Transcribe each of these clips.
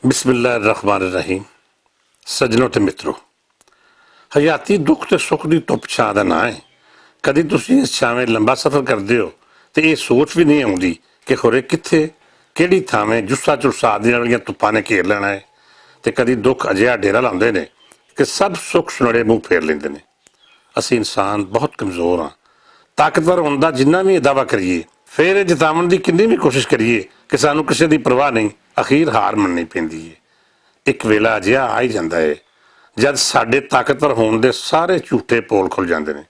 बिस्मिल्लाहिर्रहमानिर्रहीम। सज्जनों ते मित्रों, हयाती दुख ते सुख की धुप छां दा ना है। कदी तुसीं इस छावें लंबा सफ़र करते हो तो ये सोच भी नहीं आती कि खुरे कित्थे किहड़ी थावें जुस्सा झुस्सा आदि वालियां धुप्पां ने घेर लेना है। तो कदी दुख अजिहा डेरा लाउंदे ने कि सब सुख सुनड़े मूँह फेर लेंदे ने। असीं इंसान बहुत कमज़ोर हाँ। ताकतवर होने का जिन्ना भी दावा करिए, फिर जितावन की किन्नी भी कोशिश करिए कि सानू किसी की परवाह नहीं, अखीर हार मननी पैंदी है। एक वेला अजिहा आ ही जाता है जब साडे ताकतवर होने के सारे झूठे पोल खुल जाते हैं।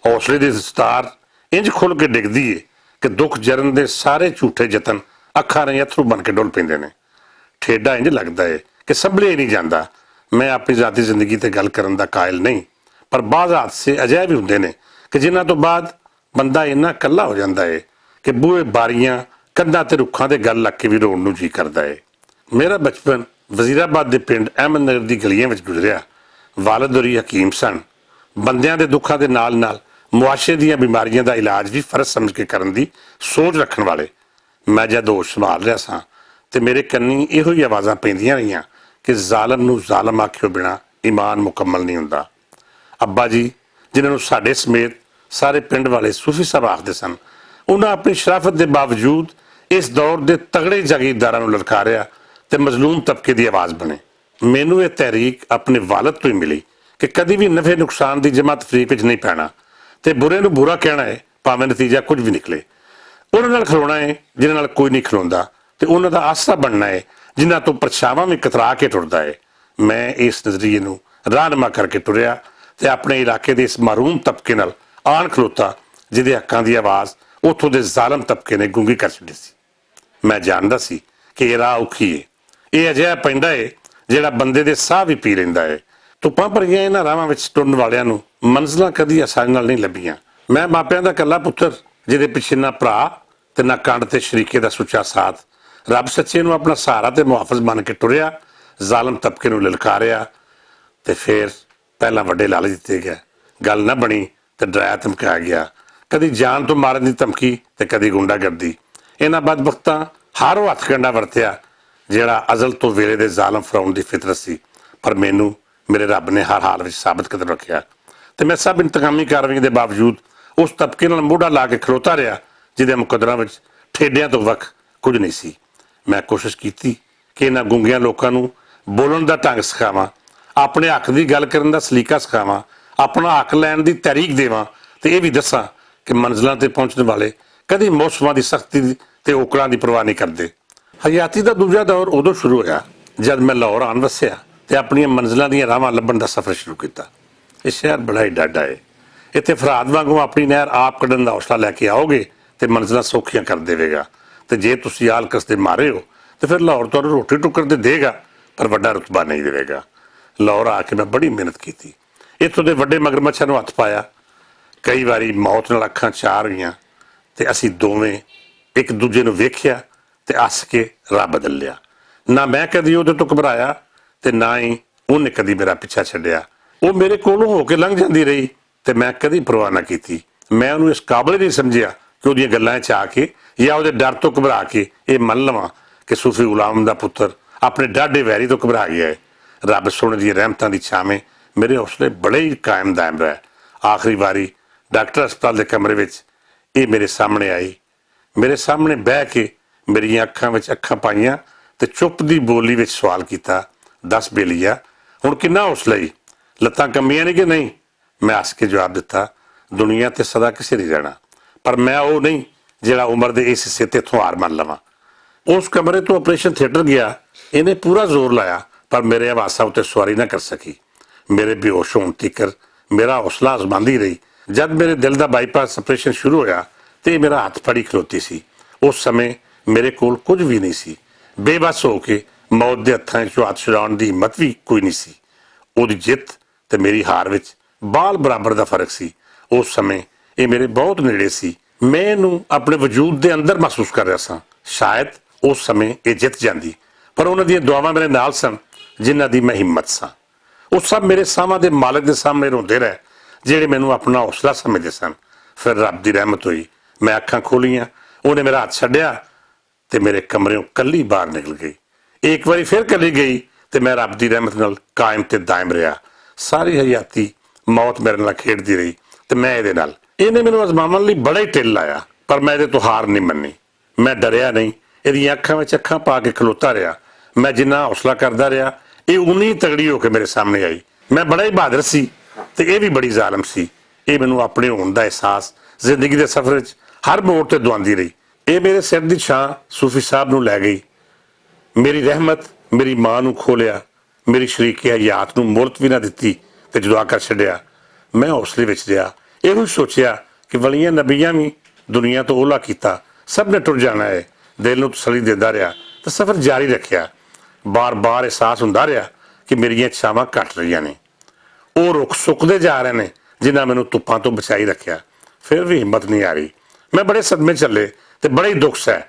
हौसले की दस्तार इंज खुल के डिगदी है कि दुख जरन के सारे झूठे जतन अखा नहीं अथरू बन के डुल पेंदे ने। ठेडा इंज लगता है कि संभलिया ही नहीं जाता। मैं अपनी जाती जिंदगी ते गल करन दा कायल नहीं, पर बाज़ हादसे अजिहे भी हुंदे ने कि जिन्हां तो बाद बंदा इन्ना कल्ला हो जाता है कि बूहे बारियां कंधां ते रुखां ते गल लग के भी रोण नूं जी करदा है। मेरा बचपन वजीराबाद के पिंड अहमदनगर की गलियां विच गुजरिया। वालिद होरी हकीम सन। बंदियां दे दुखां दे नाल नाल मुआशे दीयां बीमारियां दा इलाज भी फर्ज समझ के करन दी सोच रखण वाले। मैं जद होश संभाल रहा सां ते मेरे कन्नी इहो ही आवाज़ां पैंदियां रहियां कि ज़ालम नूं ज़ालम आखियो बिना ईमान मुकम्मल नहीं हुंदा। अब्बा जी, जिन्होंने साडे समेत सारे पिंड वाले सूफी साहब आखते सन, उन्हें अपनी शराफत के बावजूद इस दौर के तगड़े जागीरदारां नूं ललकारिया ते मजलूम तबके की आवाज़ बने। मैनू ये तहरीक अपने वालद तो ही मिली कि कभी भी नफे नुकसान की जमा तफरीक विच नहीं पैना ते बुरे नूं बुरा कहना है, भावें नतीजा कुछ भी निकले। उन्हां नाल खलोना है जिन्हां नाल कोई नहीं खलोंदा ते उन्हां दा आसरा बनना है जिन्हां तो परछावां भी कतरा के टुरदा है। मैं इस नज़रिए नूं राहनुमा करके टुरिया ते अपने इलाके के इस महरूम तबके नाल आन खलोता जिहदे हक्कां दी आवाज़ उत्थों दे ज़ालम तबके ने गूंगी कर छड्डी सी। मैं जानदा सी कि ये राह औखी है। ये अजिहा पैंदा है जिहड़ा बंदे दे साह भी पी लैंदा है। धुप्पां भरियां इन्हां राहां विच टुरन वालियां नूं मंजिलां कदी आसानी नाल नहीं लभियां। मैं मापियां दा कल्ला पुत्तर जिहदे पिछे ना भरा ते ना कंड ते शरीके दा सुच्चा साथ। रब सच्चे नूं अपना सहारा ते मुहाफिज बन के टुरिया, ज़ालम तबके नूं ललकारिया ते फिर पहला वड्डे लालच दिते गए। गल न बनी तो डराया धमकाया गया। कदी जान तो मारन की धमकी ते कदी गुंडागर्दी। इन्हां बदबख्तां हर वो हथ कंडा वरतिया जिहड़ा अजल तो वेले दे ज़ालम फराउन की फितरत सी, पर मैनू मेरे रब ने हर हाल में साबित कर रखिया ते मैं सब इंतकामी कार्रवाई के बावजूद उस तबके नाल मोढा ला के खलोता रहा जिहदे मुकदरां विच ठेडियां तो वख कुछ नहीं सी। मैं कोशिश की कि इन्हां गूंगियां लोकां नूं बोलण दा ढंग सिखावां, अपने हक की गल करन दा सलीका सिखावां, अपना हक लैण की तहरीक देवां ते यह भी दसां कि मंजिलां ते पहुंचने वाले कदी मौसमां की सख्ती ते ओकड़ां की परवाह नहीं करते। हयाती का दूजा दौर उदों शुरू होया जब मैं लाहौर आन वसिया ते अपनी मंजिलों दी राहां लभण का सफर शुरू किया। यह शहर बड़ा ही डाढा है। इत्थे फराद वांगू अपनी नहर आप कढ़न का हौसला लैके आओगे तो मंजिलां सौखियां कर देगा, तो जे तुसीं आल कसदे मारे हो तो फिर लाहौर तुहानूं रोटी टुक्कर तो देगा पर वड्डा रुतबा नहीं देगा। लाहौर आके मैं बड़ी मेहनत की, इत्थों के वड्डे मगरमच्छां नूं हथ पाया। कई बारी मौत नाल अखां चार होईयां ते असीं दोवें एक दूजे नूं वेखिया ते हस के राह बदल लिया। ना मैं कदी उहदे तो घबराया ते ना ही उहने कदी मेरा पिछा छड्डिया। वो मेरे कोलों हो के लंघ जाती रही ते मैं कदी परवाह ना की। मैं उहनूं इस काबिल नहीं समझिया कि उहदियां गल्लां च आके या उहदे डर तो घबरा के ये मन लवां कि सूफी गुलाम दा पुत्तर अपने डाढे वैरी तो घबरा गया है। रब सोने दी रहमतां दी छावें मेरे हौसले बड़े ही कायम दायम रहे। आखिरी बारी डॉक्टर हस्पताल के कमरे विच ये मेरे सामने आई, मेरे सामने बह के मेरिया अखां विच अखां पाईयां ते चुप दी बोली विच सवाल किया, दस बेलिया हुण किन्ना हौसला ही, लत्तां कंबियां ने कि नहीं? मैं हस के जवाब दिता, दुनिया ते सदा किसे नहीं रहना, पर मैं वो नहीं जिहड़ा उम्र के इस हिस्से ते इत्थों हार मान लवां। उस कमरे तो ऑपरेशन थिएटर गया, इन्हें पूरा जोर लाया पर मेरे हवासा उत्ते सवारी ना कर सकी। मेरे बेहोश होने तिकर मेरा हौसला आजमांदी रही। जब मेरे दिल का बाईपास ऑपरेशन शुरू होया तो मेरा हथ फड़ी खलोती सी। उस समय मेरे कोल कुछ भी नहीं सी। बेबस होके मौत के हत्थां चों हथ छुड़ाउण दी हिम्मत भी कोई नहीं सी। उहदी जित ते मेरी हार विच बाल बराबर का फर्क सी। उस समय ये मेरे बहुत नेड़े सी। मैं इहनूं अपने वजूद के अंदर महसूस कर रहा सां। शायद उस समय ये जित जांदी, पर उन्हां दीयां दुआवां मेरे नाल सन जिन्हां दी मैं हिम्मत सां। वो सब मेरे साहां के मालिक के सामने रोंदे रहे जिहड़े मैनूं अपना हौसला समझदे सन। फिर रब की रहमत हुई, मैं अखां खोलियां, उन्हें मेरा हाथ छड्डिया ते मेरे कमरे कल्ली बाहर निकल गई। ਇੱਕ ਵਾਰੀ ਫਿਰ ਚਲੀ ਗਈ ਤੇ ਮੈਂ ਰੱਬ ਦੀ ਰਹਿਮਤ ਨਾਲ ਕਾਇਮ ਤੇ ਦਾਇਮ ਰਿਹਾ। ਸਾਰੀ ਹਯਾਤੀ ਮੌਤ ਮੇਰੇ ਨਾਲ ਖੇਡਦੀ ਰਹੀ ਤੇ ਮੈਂ ਇਹਦੇ ਨਾਲ। ਇਹਨੇ ਮੈਨੂੰ ਅਜ਼ਮਾਉਣ ਲਈ ਬੜਾ ਹੀ ਢਿੱਲ ਲਾਇਆ, ਪਰ ਮੈਂ ਇਹਦੇ ਤੋਂ ਹਾਰ ਨਹੀਂ ਮੰਨੀ। ਮੈਂ ਡਰਿਆ ਨਹੀਂ, ਇਹਦੀਆਂ ਅੱਖਾਂ ਵਿੱਚ ਅੱਖਾਂ ਪਾ ਕੇ ਖਲੋਤਾ ਰਿਹਾ। ਮੈਂ ਜਿੰਨਾ ਹੌਸਲਾ ਕਰਦਾ ਰਿਹਾ, ਇਹ ਉਨੀ ਤਗੜੀ ਹੋ ਕੇ ਮੇਰੇ ਸਾਹਮਣੇ ਆਈ। ਮੈਂ ਬੜਾ ਹੀ ਬਹਾਦਰ ਸੀ ਤੇ ਇਹ ਵੀ ਬੜੀ ਜ਼ਾਲਮ ਸੀ। ਇਹ ਮੈਨੂੰ ਆਪਣੇ ਹੋਣ ਦਾ ਅਹਿਸਾਸ ਜ਼ਿੰਦਗੀ ਦੇ ਸਫ਼ਰ ਵਿੱਚ ਹਰ ਮੋੜ ਤੇ ਦਵਾਉਂਦੀ ਰਹੀ। ਇਹ ਮੇਰੇ ਸਿਰ ਦੀ ਛਾਂ ਸੂਫੀ ਸਾਹਿਬ ਨੂੰ ਲੈ ਗਈ। ਮੇਰੀ ਰਹਿਮਤ ਮੇਰੀ ਮਾਂ ਨੂੰ ਖੋਲਿਆ, ਮੇਰੀ ਸ਼ਰੀਕੇ ਹਯਾਤ ਨੂੰ ਮੁਲਤ ਵੀ ਨਾ ਦਿੱਤੀ ਤੇ ਜੁਦਾ ਕਰ ਛੱਡਿਆ। ਮੈਂ ਹੌਸਲੇ ਵਿੱਚ ਰਿਹਾ, ਇਹੋ ਹੀ ਸੋਚਿਆ ਕਿ ਵਲੀਆਂ ਨਬੀਆਂ ਵੀ ਦੁਨੀਆ ਤੋਂ ਓਹਲਾ ਕੀਤਾ, ਸਭ ਨੇ ਟੁਰ ਜਾਣਾ ਹੈ। ਦਿਲ ਨੂੰ ਤਸੱਲੀ ਦਿੰਦਾ ਰਿਹਾ ਤੇ ਸਫ਼ਰ ਜਾਰੀ ਰੱਖਿਆ। ਬਾਰ-ਬਾਰ ਅਹਿਸਾਸ ਹੁੰਦਾ ਰਿਹਾ ਕਿ ਮੇਰੀਆਂ ਇੱਛਾਵਾਂ ਘਟ ਰਹੀਆਂ ਨੇ। ਉਹ ਰੁੱਖ ਸੁੱਕਦੇ ਜਾ ਰਹੇ ਨੇ ਜਿਨ੍ਹਾਂ ਮੈਨੂੰ ਧੁੱਪਾਂ ਤੋਂ ਬਚਾਈ ਰੱਖਿਆ। ਫਿਰ ਵੀ ਹਿੰਮਤ ਨਹੀਂ ਆ ਰਹੀ। ਮੈਂ ਬੜੇ ਸਦਮੇ ਚੱਲੇ ਤੇ ਬੜੇ ਹੀ ਦੁੱਖ ਸਹਿ,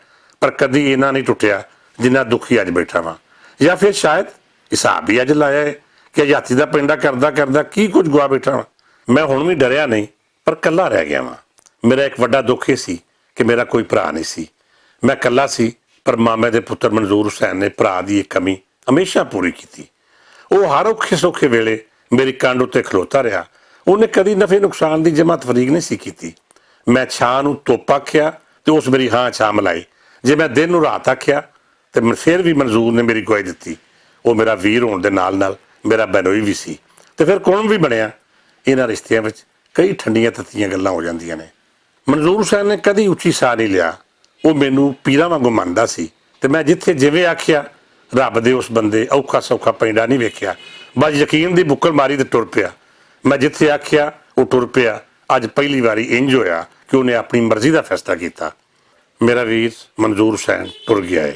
ਪਰ ਕਦੀ ਇਹਨਾਂ ਨਹੀਂ ਟੁੱਟਿਆ ਜਿੰਨਾ ਦੁਖੀ ਅੱਜ ਬੈਠਾ ਵਾਂ। ਜਾਂ ਫਿਰ ਸ਼ਾਇਦ ਹਿਸਾਬ ਵੀ ਅੱਜ ਲਾਇਆ ਹੈ ਕਿ ਹਯਾਤੀ ਦਾ ਪਿੰਡਾ ਕਰਦਾ ਕਰਦਾ ਕੀ ਕੁਝ ਗੁਆ ਬੈਠਾ ਵਾਂ। ਮੈਂ ਹੁਣ ਵੀ ਡਰਿਆ ਨਹੀਂ, ਪਰ ਇਕੱਲਾ ਰਹਿ ਗਿਆ ਵਾਂ। ਮੇਰਾ ਇੱਕ ਵੱਡਾ ਦੁੱਖ ਇਹ ਸੀ ਕਿ ਮੇਰਾ ਕੋਈ ਭਰਾ ਨਹੀਂ ਸੀ। ਮੈਂ ਇਕੱਲਾ ਸੀ, ਪਰ ਮਾਮੇ ਦੇ ਪੁੱਤਰ ਮਨਜ਼ੂਰ ਹੁਸੈਨ ਨੇ ਭਰਾ ਦੀ ਇੱਕ ਕਮੀ ਹਮੇਸ਼ਾ ਪੂਰੀ ਕੀਤੀ। ਉਹ ਹਰ ਔਖੇ ਸੌਖੇ ਵੇਲੇ ਮੇਰੀ ਕੰਡ ਉੱਤੇ ਖਲੋਤਾ ਰਿਹਾ। ਉਹਨੇ ਕਦੀ ਨਫੇ ਨੁਕਸਾਨ ਦੀ ਜਮਾ ਤਫਰੀਕ ਨਹੀਂ ਸੀ ਕੀਤੀ। ਮੈਂ ਛਾਂ ਨੂੰ ਧੁੱਪ ਆਖਿਆ ਤੇ ਉਸ ਮੇਰੀ ਹਾਂ ਛਾਂ ਮਿਲਾਈ। ਜੇ ਮੈਂ ਦਿਨ ਨੂੰ ਰਾਤ ਆਖਿਆ ਤੇ ਫਿਰ ਵੀ ਮਨਜ਼ੂਰ ਨੇ ਮੇਰੀ ਗਵਾਹੀ ਦਿੱਤੀ। ਉਹ ਮੇਰਾ ਵੀਰ ਹੋਣ ਦੇ ਨਾਲ ਨਾਲ ਮੇਰਾ ਬੈਨੋਈ ਵੀ ਸੀ ਤੇ ਫਿਰ ਕੌਣ ਵੀ ਬਣਿਆ। ਇਹਨਾਂ ਰਿਸ਼ਤਿਆਂ ਵਿੱਚ ਕਈ ਠੰਡੀਆਂ ਤੱਤੀਆਂ ਗੱਲਾਂ ਹੋ ਜਾਂਦੀਆਂ ਨੇ। ਮਨਜ਼ੂਰ ਹੁਸੈਨ ਨੇ ਕਦੀ ਉੱਚੀ ਸਾਹ ਨਹੀਂ ਲਿਆ। ਉਹ ਮੈਨੂੰ ਪੀਰਾਂ ਵਾਂਗੂ ਮੰਨਦਾ ਸੀ ਤੇ ਮੈਂ ਜਿੱਥੇ ਜਿਵੇਂ ਆਖਿਆ, ਰੱਬ ਦੇ ਉਸ ਬੰਦੇ ਔਖਾ ਸੌਖਾ ਪੈਂਡਾ ਨਹੀਂ ਵੇਖਿਆ। ਬਸ ਯਕੀਨ ਦੀ ਬੁੱਕਲ ਮਾਰੀ ਤੇ ਟੁਰ ਪਿਆ। ਮੈਂ ਜਿੱਥੇ ਆਖਿਆ ਉਹ ਟੁਰ ਪਿਆ। ਅੱਜ ਪਹਿਲੀ ਵਾਰੀ ਇੰਜ ਹੋਇਆ ਕਿ ਉਹਨੇ ਆਪਣੀ ਮਰਜ਼ੀ ਦਾ ਫੈਸਲਾ ਕੀਤਾ। ਮੇਰਾ ਵੀਰ ਮਨਜ਼ੂਰ ਹੁਸੈਨ ਟੁਰ ਗਿਆ ਹੈ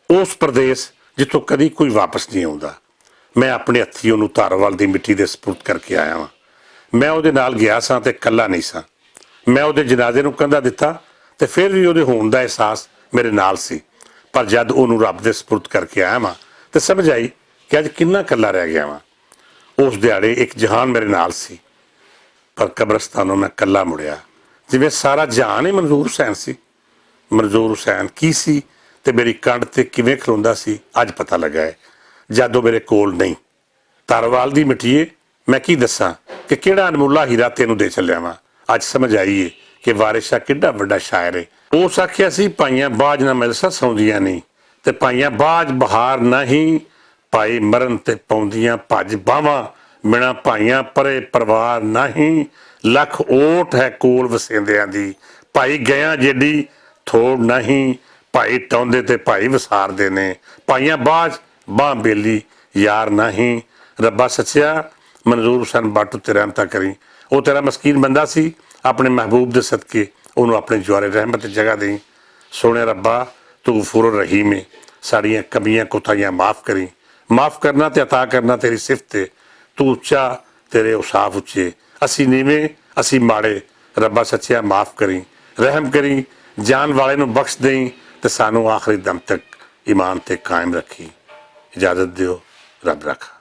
ਉਸ ਪ੍ਰਦੇਸ਼ ਜਿੱਥੋਂ ਕਦੀ ਕੋਈ ਵਾਪਸ ਨਹੀਂ ਆਉਂਦਾ। ਮੈਂ ਆਪਣੇ ਹੱਥੀਂ ਉਹਨੂੰ ਧਾਰੋਵਾਲ ਦੀ ਮਿੱਟੀ ਦੇ ਸਪੁਰਦ ਕਰਕੇ ਆਇਆ ਵਾਂ। ਮੈਂ ਉਹਦੇ ਨਾਲ ਗਿਆ ਸਾਂ ਤੇ ਇਕੱਲਾ ਨਹੀਂ ਸਾਂ। ਮੈਂ ਉਹਦੇ ਜਨਾਜ਼ੇ ਨੂੰ ਕੰਧਾ ਦਿੱਤਾ ਤੇ ਫਿਰ ਵੀ ਉਹਦੇ ਹੋਣ ਦਾ ਅਹਿਸਾਸ ਮੇਰੇ ਨਾਲ ਸੀ। ਪਰ ਜਦ ਉਹਨੂੰ ਰੱਬ ਦੇ ਸਪੁਰਦ ਕਰਕੇ ਆਇਆ ਵਾਂ ਤੇ ਸਮਝ ਆਈ ਕਿ ਅੱਜ ਕਿੰਨਾ ਇਕੱਲਾ ਰਹਿ ਗਿਆ ਵਾਂ। ਉਸ ਦਿਹਾੜੇ ਇੱਕ ਜਹਾਨ ਮੇਰੇ ਨਾਲ ਸੀ, ਪਰ ਕਬਰਸਤਾਨੋਂ ਮੈਂ ਇਕੱਲਾ ਮੁੜਿਆ ਜਿਵੇਂ ਸਾਰਾ ਜਹਾਨ ਹੀ ਮਨਜ਼ੂਰ ਹੁਸੈਨ ਸੀ। ਮਨਜ਼ੂਰ ਹੁਸੈਨ ਕੀ ਸੀ ਤੇ ਮੇਰੀ ਕੰਡ ਤੇ ਕਿਵੇਂ ਖਲੋਂਦਾ ਸੀ ਅੱਜ ਪਤਾ ਲੱਗਾ ਹੈ, ਜਦੋਂ ਮੇਰੇ ਕੋਲ ਨਹੀਂ। ਧਾਰੋਵਾਲ ਦੀ ਮਿੱਟੀਏ, ਮੈਂ ਕੀ ਦੱਸਾਂ ਕਿ ਕਿਹੜਾ ਅਨਮੁੱਲਾ ਹੀਰਾ ਤੈਨੂੰ ਦੇ ਚੱਲਿਆ ਵਾਂ। ਅੱਜ ਸਮਝ ਆਈ ਏ ਕਿ ਵਾਰਿਸ ਸ਼ਾਹ ਕਿੱਡਾ ਵੱਡਾ ਸ਼ਾਇਰ ਏ। ਉਸ ਆਖਿਆ ਸੀ ਪਾਈਆਂ ਬਾਝ ਨਾ ਮਿਲਸਾ ਸੌਂਦੀਆਂ ਨਹੀਂ, ਤੇ ਪਾਈਆਂ ਬਾਝ ਬਹਾਰ ਨਹੀਂ, ਭਾਈ ਮਰਨ ਤੇ ਪਾਉਂਦੀਆਂ ਭੱਜ ਬਾਵਾਂ, ਬਿਨਾਂ ਭਾਈਆਂ ਪਰੇ ਪਰਿਵਾਰ ਨਹੀਂ। ਲੱਖ ਓਟ ਹੈ ਕੋਲ ਵਸੇਂਦਿਆਂ ਦੀ, ਭਾਈ ਗਿਆ ਜਿਹੜੀ ਥੋੜ ਨਹੀਂ। ਭਾਈ ਟਾਉਂਦੇ ਤੇ ਭਾਈ ਵਸਾਰਦੇ ਨੇ, ਭਾਈਆਂ ਬਾਝ ਬਾਂਹ ਬੇਲੀ ਯਾਰ ਨਹੀਂ। ਰੱਬਾ ਸੱਚਿਆ ਮਨਜ਼ੂਰ ਹੁਸੈਨ ਬਾਟੂ ਤੇ ਰਹਿਮਤਾਂ ਕਰੀ। ਉਹ ਤੇਰਾ ਮਸਕੀਨ ਬੰਦਾ ਸੀ, ਆਪਣੇ ਮਹਿਬੂਬ ਦੇ ਸਦਕੇ ਉਹਨੂੰ ਆਪਣੇ ਜਵਾਰੇ ਰਹਿਮਤ ਦੀ ਜਗ੍ਹਾ ਦੇਈ। ਸੋਹਣੇ ਰੱਬਾ ਤੂੰ ਗਫੂਰ ਰਹੀਮ ਏ, ਸਾਡੀਆਂ ਕਮੀਆਂ ਕੋਤਾਹੀਆਂ ਮਾਫ ਕਰੀ। ਮਾਫ ਕਰਨਾ ਤੇ ਅਤਾ ਕਰਨਾ ਤੇਰੀ ਸਿਫਤ ਏ। ਤੂੰ ਉੱਚਾ ਤੇਰੇ ਉਸਾਫ ਉੱਚੇ, ਅਸੀਂ ਨੀਵੇਂ ਅਸੀਂ ਮਾੜੇ। ਰੱਬਾ ਸੱਚਿਆ ਮਾਫ ਕਰੀ, ਰਹਿਮ ਕਰੀ, ਜਾਨ ਵਾਲੇ ਨੂੰ ਬਖਸ਼ ਦੇਈ ਤੇ ਸਾਨੂੰ ਆਖਰੀ ਦਮ ਤੱਕ ਈਮਾਨ ਤੇ ਕਾਇਮ ਰੱਖੀ। ਇਜਾਜ਼ਤ ਦਿਓ, ਰੱਬ ਰੱਖਾ।